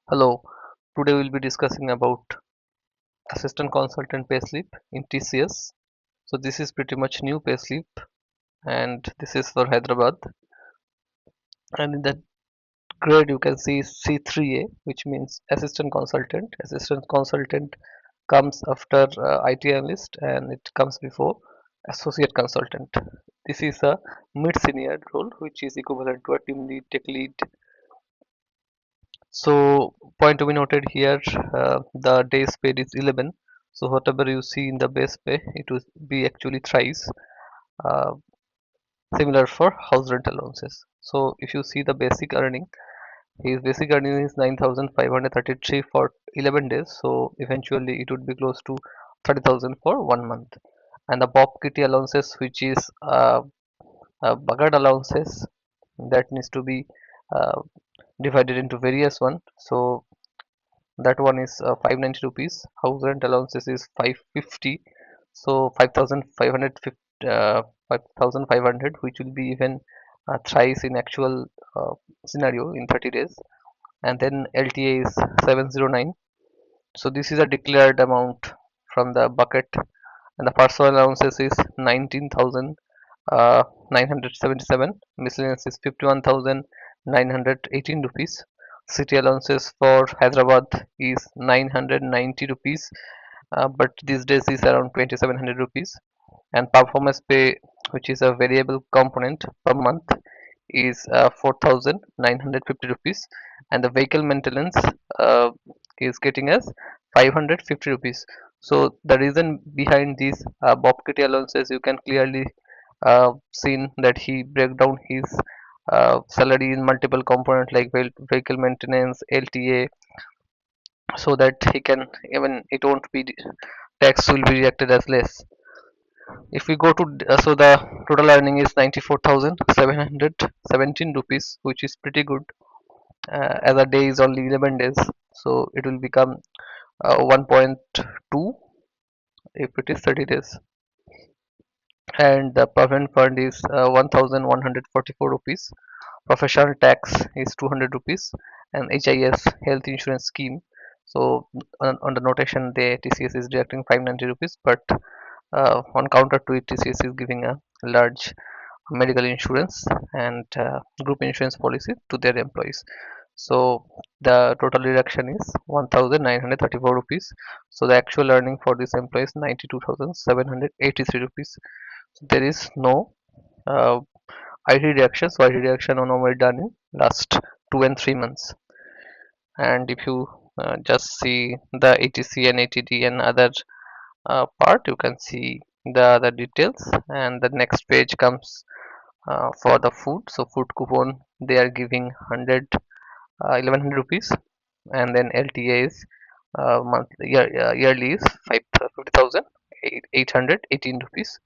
Hello, today we'll be discussing about assistant consultant payslip in TCS. So this is pretty much new payslip and this is for Hyderabad, and in that grade you can see C3A, which means assistant consultant. Assistant consultant comes after IT analyst and it comes before associate consultant. This is a mid-senior role which is equivalent to a team lead, tech lead. So point to be noted here, the days paid is 11. So whatever you see in the base pay, it will be actually thrice. Uh, Similar for house rent allowances. So if you see the basic earning, his basic earning is 9,533 for 11 days. So eventually it would be close to 30,000 for 1 month. And the Bob Kitty allowances, which is bucket allowances, that needs to be uh, divided into various one. So that one is 590 rupees. House rent allowances is 550, so 5500, which will be even thrice in actual scenario in 30 days. And then LTA is 709. So this is a declared amount from the bucket, and the personal allowances is 19,977. Miscellaneous is 51,918 rupees. City allowances for Hyderabad is 990 rupees, but these days is around 2700 rupees. And performance pay, which is a variable component per month, is 4950 rupees, and the vehicle maintenance uh, is getting us 550 rupees. So the reason behind these Bob Kitty allowances, you can clearly seen that he break down his salary in multiple components like vehicle maintenance, LTA, so that he can, even it won't be, tax will be reacted as less. If we go to so the total earning is 94,717 rupees, which is pretty good, as a day is only 11 days, so it will become 1.2 if it is 30 days. And the provident fund is 1144 rupees. Professional tax is 200 rupees, and HIS health insurance scheme, so on the notation the TCS is deducting 590 rupees, but on counter to it TCS is giving a large medical insurance and group insurance policy to their employees. So the total deduction is 1934 rupees. So the actual earning for this employee is 92,783 rupees. So there is no uh, IT deduction. So IT deduction are normally done in last 2 and 3 months. And if you just see the ATC and ATD and other part, you can see the other details. And the next page comes for the food. So food coupon they are giving 1100 rupees, and then LTA is yearly is 50,818 rupees.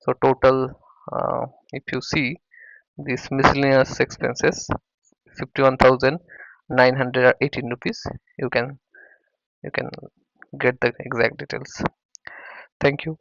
So total, if you see these miscellaneous expenses, 51,918 rupees, you can get the exact details. Thank you.